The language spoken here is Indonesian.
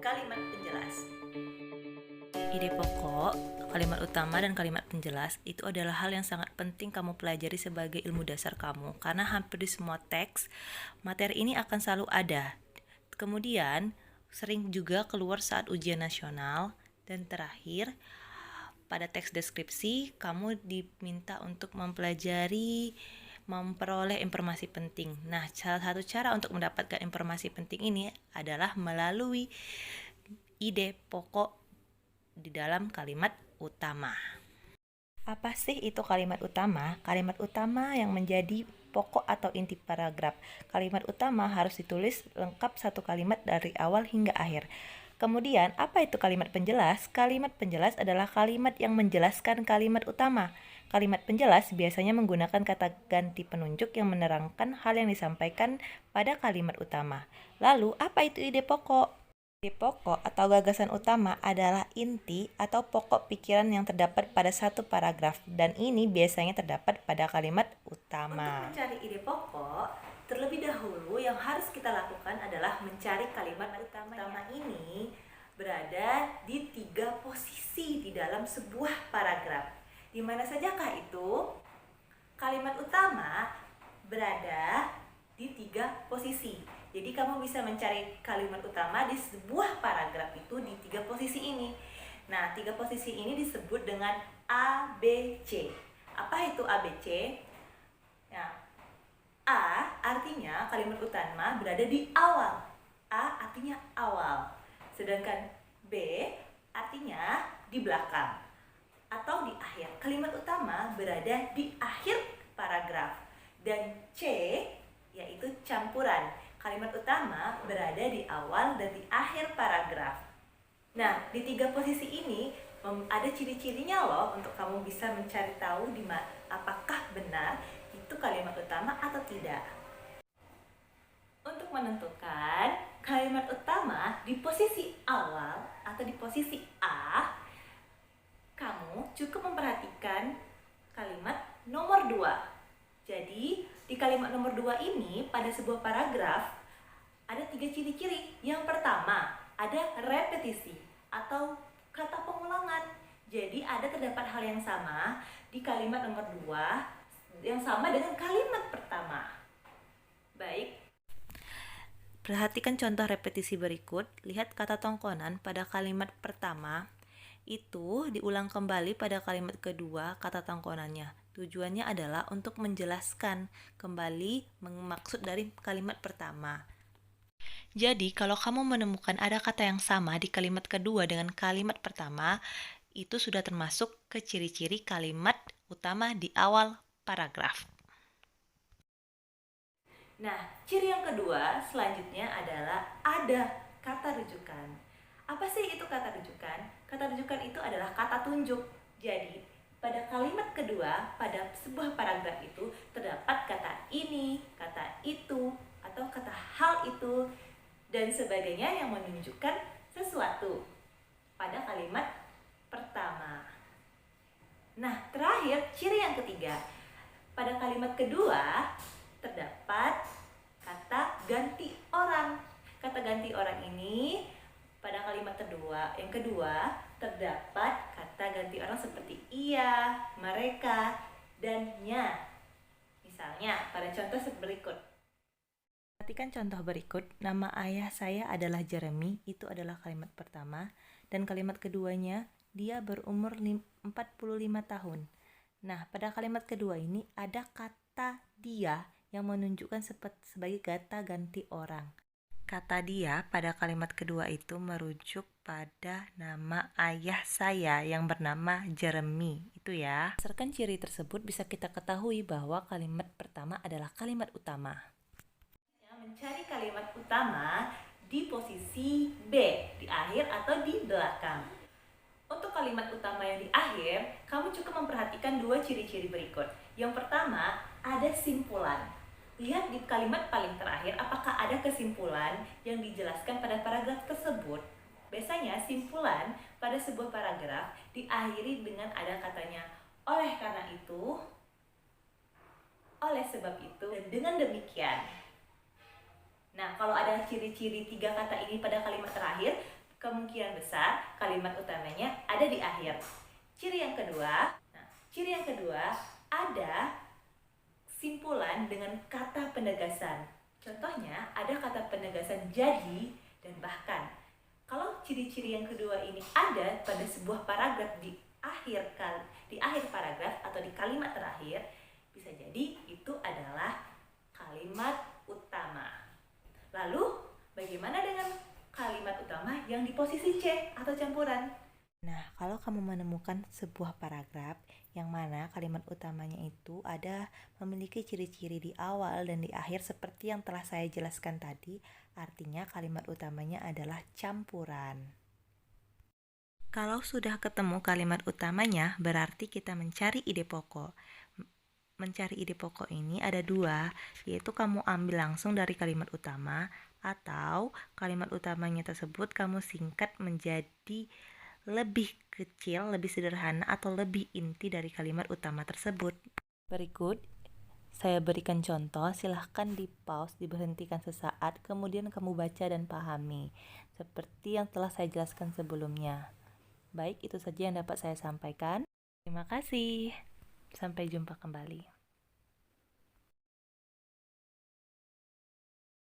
kalimat penjelas. Ide pokok, kalimat utama, dan kalimat penjelas itu adalah hal yang sangat penting kamu pelajari sebagai ilmu dasar kamu, karena hampir di semua teks, materi ini akan selalu ada. Kemudian, sering juga keluar saat ujian nasional. Dan terakhir, pada teks deskripsi, kamu diminta untuk memperoleh informasi penting. Nah, salah satu cara untuk mendapatkan informasi penting ini adalah melalui ide pokok di dalam kalimat utama. Apa sih itu kalimat utama? Kalimat utama yang menjadi pokok atau inti paragraf. Kalimat utama harus ditulis lengkap satu kalimat dari awal hingga akhir. Kemudian, apa itu kalimat penjelas? Kalimat penjelas adalah kalimat yang menjelaskan kalimat utama. Kalimat penjelas biasanya menggunakan kata ganti penunjuk yang menerangkan hal yang disampaikan pada kalimat utama. Lalu, apa itu ide pokok? Ide pokok atau gagasan utama adalah inti atau pokok pikiran yang terdapat pada satu paragraf, dan ini biasanya terdapat pada kalimat utama. Untuk mencari ide pokok, terlebih dahulu yang harus kita lakukan adalah mencari kalimat utama. Utama ini berada di 3 posisi di dalam sebuah paragraf. Di mana sajakah itu? Kalimat utama berada di 3 posisi. Jadi kamu bisa mencari kalimat utama di sebuah paragraf itu di 3 posisi ini. Nah, 3 posisi ini disebut dengan A, B, C. Apa itu A, B, C? Nah, A artinya kalimat utama berada di awal. A artinya awal. Sedangkan B artinya di belakang atau di akhir. Kalimat utama berada di akhir paragraf. Dan C yaitu campuran. Kalimat utama berada di awal dan di akhir paragraf. Nah, di 3 posisi ini ada ciri-cirinya loh untuk kamu bisa mencari tahu apakah benar itu kalimat utama atau tidak. Untuk menentukan kalimat utama di posisi awal atau di posisi A, kamu cukup memperhatikan kalimat nomor 2. Jadi, di kalimat nomor 2 ini pada sebuah paragraf ada 3 ciri-ciri. Yang pertama, ada repetisi atau kata pengulangan. Jadi, terdapat hal yang sama di kalimat nomor 2 yang sama dengan kalimat pertama. Baik. Perhatikan contoh repetisi berikut. Lihat kata tongkonan pada kalimat pertama itu diulang kembali pada kalimat kedua kata tongkonannya. Tujuannya adalah untuk menjelaskan kembali maksud dari kalimat pertama. Jadi, kalau kamu menemukan ada kata yang sama di kalimat kedua dengan kalimat pertama, itu sudah termasuk ke ciri-ciri kalimat utama di awal paragraf. Nah, ciri yang kedua selanjutnya adalah ada kata rujukan. Apa sih itu kata rujukan? Kata rujukan itu adalah kata tunjuk. Jadi, pada kalimat kedua, pada sebuah paragraf itu terdapat kata ini, kata itu, atau kata hal itu, dan sebagainya yang menunjukkan sesuatu pada kalimat pertama. Nah, terakhir, ciri yang ketiga. Pada kalimat kedua, terdapat kata ganti orang. Kata ganti orang ini pada kalimat yang kedua terdapat kata ganti orang seperti ia, mereka, dan nya. Misalnya pada contoh berikut. Perhatikan contoh berikut. Nama ayah saya adalah Jeremy, itu adalah kalimat pertama, dan kalimat keduanya dia berumur 45 tahun. Nah, pada kalimat kedua ini ada kata dia yang menunjukkan sebagai kata ganti orang. Kata dia pada kalimat kedua itu merujuk pada nama ayah saya yang bernama Jeremy. Itu ya. Berdasarkan ciri tersebut bisa kita ketahui bahwa kalimat pertama adalah kalimat utama. Mencari kalimat utama di posisi B, di akhir atau di belakang. Untuk kalimat utama yang di akhir, kamu cukup memperhatikan 2 ciri-ciri berikut. Yang pertama, ada simpulan. Lihat di kalimat paling terakhir apakah ada kesimpulan yang dijelaskan pada paragraf tersebut. Biasanya simpulan pada sebuah paragraf diakhiri dengan ada katanya oleh karena itu, oleh sebab itu, dan dengan demikian. Nah, kalau ada ciri-ciri 3 kata ini pada kalimat terakhir, kemungkinan besar kalimat utamanya ada di akhir. Ciri yang kedua, ada simpulan dengan kata penegasan. Contohnya ada kata penegasan jadi dan bahkan. Kalau ciri-ciri yang kedua ini ada pada sebuah paragraf di akhir paragraf atau di kalimat terakhir, bisa jadi itu adalah kalimat utama. Lalu bagaimana dengan kalimat utama yang di posisi C atau campuran? Nah, kalau kamu menemukan sebuah paragraf yang mana kalimat utamanya itu memiliki ciri-ciri di awal dan di akhir seperti yang telah saya jelaskan tadi, artinya kalimat utamanya adalah campuran. Kalau sudah ketemu kalimat utamanya, berarti kita mencari ide pokok. Mencari ide pokok ini ada dua, yaitu kamu ambil langsung dari kalimat utama atau kalimat utamanya tersebut kamu singkat menjadi lebih kecil, lebih sederhana, atau lebih inti dari kalimat utama tersebut. Berikut, saya berikan contoh, silahkan di-pause, diberhentikan sesaat, kemudian kamu baca dan pahami, seperti yang telah saya jelaskan sebelumnya. Baik, itu saja yang dapat saya sampaikan. Terima kasih. Sampai jumpa kembali.